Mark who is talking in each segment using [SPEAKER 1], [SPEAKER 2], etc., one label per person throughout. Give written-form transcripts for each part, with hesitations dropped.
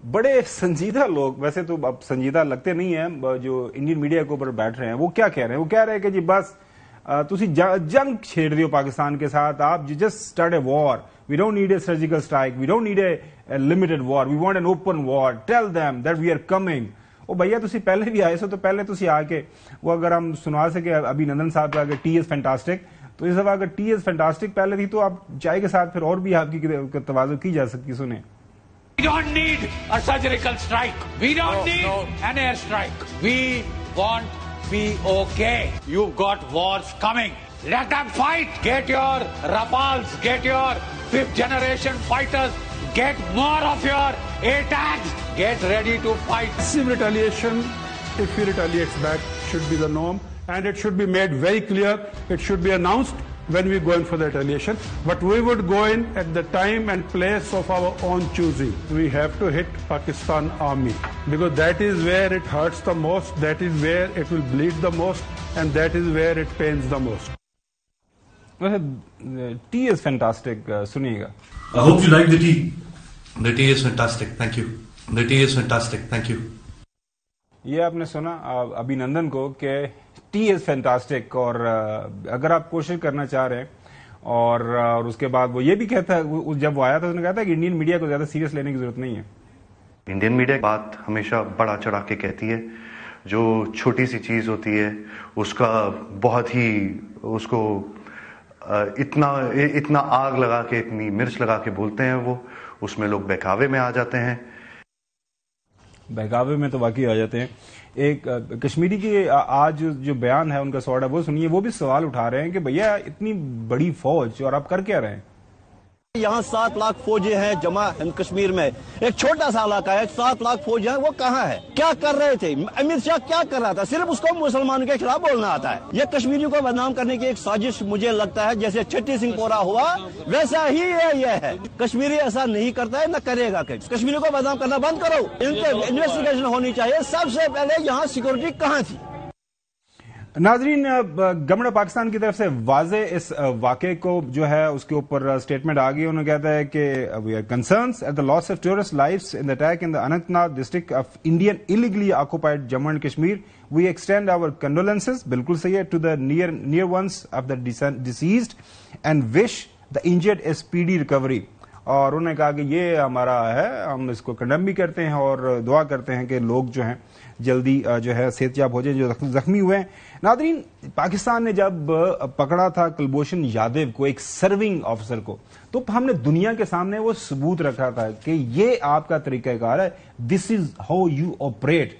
[SPEAKER 1] بڑے سنجیدہ لوگ، ویسے تو اب سنجیدہ لگتے نہیں ہیں، جو انڈین میڈیا کے اوپر بیٹھ رہے ہیں، وہ کیا کہہ رہے ہیں؟ وہ کہہ رہے ہیں کہ جی بس تسی جنگ چھیڑ دیو پاکستان کے ساتھ، آپ just start a war, we don't need a surgical strike, we don't need a limited war, we want an open war, tell them that we are coming. او بھیا تسی پہلے بھی آئے سو، تو پہلے تسی آ کے وہ اگر ہم سنا سکے ابھی نندن صاحب کا کہ ٹی از فینٹاسٹک، تو اس دفعہ اگر ٹی از فینٹاسٹک پہلے تھی تو آپ چائے کے ساتھ پھر اور بھی آپ کی توازن کی جا سکتی. سنیں.
[SPEAKER 2] We don't need a surgical strike. We don't need an air strike. We want POK. You've got wars coming. Let them fight. Get your Rafales. Get your fifth generation fighters. Get more of your ATACs. Get ready to fight.
[SPEAKER 3] Massive retaliation, if he retaliates back, should be the norm. And it should be made very clear. It should be announced when we go in for the retaliation. But we would go in at the time and place of our own choosing. We have to hit Pakistan Army, because that is where it hurts the most, that is where it will bleed the most, and that is where it pains the most.
[SPEAKER 1] Tea is fantastic. سنیے گا.
[SPEAKER 4] I hope you like the tea. The tea is fantastic. Thank you. The tea is fantastic. Thank you.
[SPEAKER 1] یہ آپ نے سنا ابھی نندن کو کہ T از fantastic, اور اگر آپ کوشش کرنا چاہ رہے ہیں اور اس کے بعد وہ یہ بھی کہتا ہے، جب وہ آیا تھا اس نے کہا تھا کہ انڈین میڈیا کو زیادہ سیریس لینے کی ضرورت نہیں ہے.
[SPEAKER 5] انڈین میڈیا بات ہمیشہ بڑا چڑھا کے کہتی ہے، جو چھوٹی سی چیز ہوتی ہے اس کا بہت ہی اس کو اتنا آگ لگا کے، اتنی مرچ لگا کے بولتے ہیں، وہ اس میں لوگ بہکاوے میں آ جاتے ہیں.
[SPEAKER 1] بہکاوے میں تو واقعی آ جاتے ہیں. ایک کشمیری کی آج جو بیان ہے ان کا سوال ہے وہ سنیے. وہ بھی سوال اٹھا رہے ہیں کہ بھیا اتنی بڑی فوج اور آپ کر کیا رہے ہیں؟
[SPEAKER 6] یہاں 7 لاکھ فوجی ہیں جمع ہند کشمیر میں، ایک چھوٹا سا علاقہ ہے، 7 لاکھ فوجی ہیں، وہ کہاں ہے؟ کیا کر رہے تھے؟ امت شاہ کیا کر رہا تھا؟ صرف اس کو مسلمانوں کے خلاف بولنا آتا ہے. یہ کشمیریوں کو بدنام کرنے کی ایک سازش مجھے لگتا ہے، جیسے چھٹی سنگھ پورا ہوا ویسا ہی یہ ہے. کشمیری ایسا نہیں کرتا ہے، نہ کرے گا. کشمیریوں کو بدنام کرنا بند کرو، ان پہ انویسٹیگیشن ہونی چاہیے. سب سے پہلے یہاں سیکورٹی کہاں تھی؟
[SPEAKER 1] ناظرین، گورنمنٹ پاکستان کی طرف سے واضح اس واقعے کو جو ہے اس کے اوپر اسٹیٹمنٹ آ گئی. انہوں نے کہتا ہے کہ we are concerns at the loss of tourist lives in the attack in the Anantnag district of Indian illegally occupied Jammu and Kashmir. We extend our condolences, بالکل صحیح ہے، to the near ones of the deceased and wish the injured a speedy recovery. اور انہوں نے کہا کہ یہ ہمارا ہے، ہم اس کو کنڈم بھی کرتے ہیں اور دعا کرتے ہیں کہ لوگ جو ہیں جلدی جو ہے صحت یاب ہو جائیں جو زخمی ہوئے ہیں. ناظرین، پاکستان نے جب پکڑا تھا کلبھوشن یادیو کو، ایک سرونگ آفیسر کو، تو ہم نے دنیا کے سامنے وہ ثبوت رکھا تھا کہ یہ آپ کا طریقہ کار ہے، this is how you operate.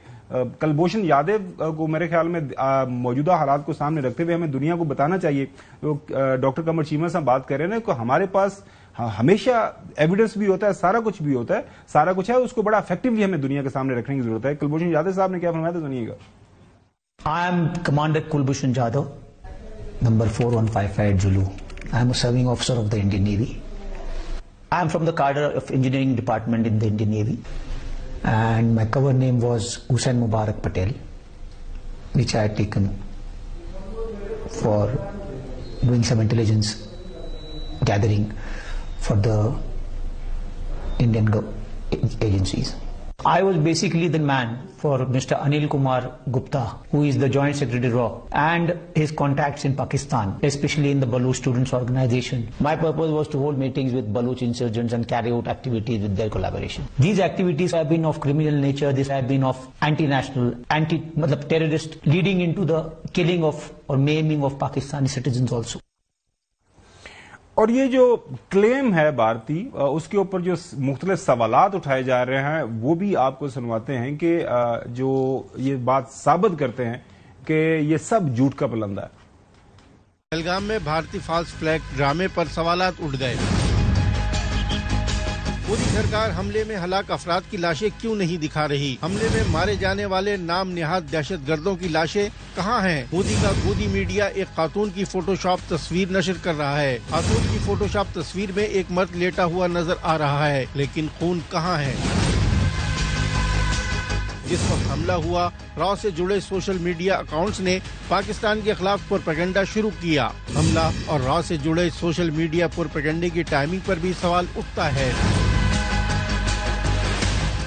[SPEAKER 1] Kulbhushan Yadav کو میرے خیال میں موجودہ حالات کو سامنے رکھتے ہوئے ہمیں دنیا کو بتانا چاہیے. ڈاکٹر قمر چیمہ صاحب بات کر رہے ہیں کہ ہمارے پاس ہمیشہ ایویڈنس بھی ہوتا ہے، سارا کچھ بھی ہوتا ہے، سارا کچھ ہے، اس کو بڑا افیکٹولی ہمیں دنیا کے سامنے رکھنے کی ضرورت ہے. کلبھوشن یادیو صاحب نے کیا فرمایا تھا، سنیے گا.
[SPEAKER 7] I am Commander Kulbhushan Jadhav, number 4155 Zulu. I am a serving officer of the Indian Navy. I am from the cadre of engineering department in the Indian Navy, and my cover name was Hussain Mubarak Patel, which I had taken for doing some intelligence gathering for the Indian agencies. I was basically the man for Mr. Anil Kumar Gupta, who is the Joint Secretary RAW, and his contacts in Pakistan, especially in the Baluch Students Organization. My purpose was to hold meetings with Baluch insurgents and carry out activities with their collaboration. These activities have been of criminal nature. These have been of anti-national, terrorist, leading into the killing of or maiming of Pakistani citizens also.
[SPEAKER 1] اور یہ جو کلیم ہے بھارتی، اس کے اوپر جو مختلف سوالات اٹھائے جا رہے ہیں وہ بھی آپ کو سنواتے ہیں کہ جو یہ بات ثابت کرتے ہیں کہ یہ سب جھوٹ کا پلندہ ہے.
[SPEAKER 8] پہلگام میں بھارتی فالس فلیگ ڈرامے پر سوالات اٹھ گئے. مودی سرکار حملے میں ہلاک افراد کی لاشیں کیوں نہیں دکھا رہی؟ حملے میں مارے جانے والے نام نہاد دہشت گردوں کی لاشیں کہاں ہیں؟ مودی کا گودی میڈیا ایک خاتون کی فوٹو شاپ تصویر نشر کر رہا ہے. خاتون کی فوٹو شاپ تصویر میں ایک مرد لیٹا ہوا نظر آ رہا ہے، لیکن خون کہاں ہے؟ جس وقت حملہ ہوا، راؤ سے جڑے سوشل میڈیا اکاؤنٹس نے پاکستان کے خلاف پروپیگنڈا شروع کیا. حملہ اور راؤ سے جڑے سوشل میڈیا پروپیگنڈے کی ٹائمنگ پر بھی سوال اٹھتا ہے.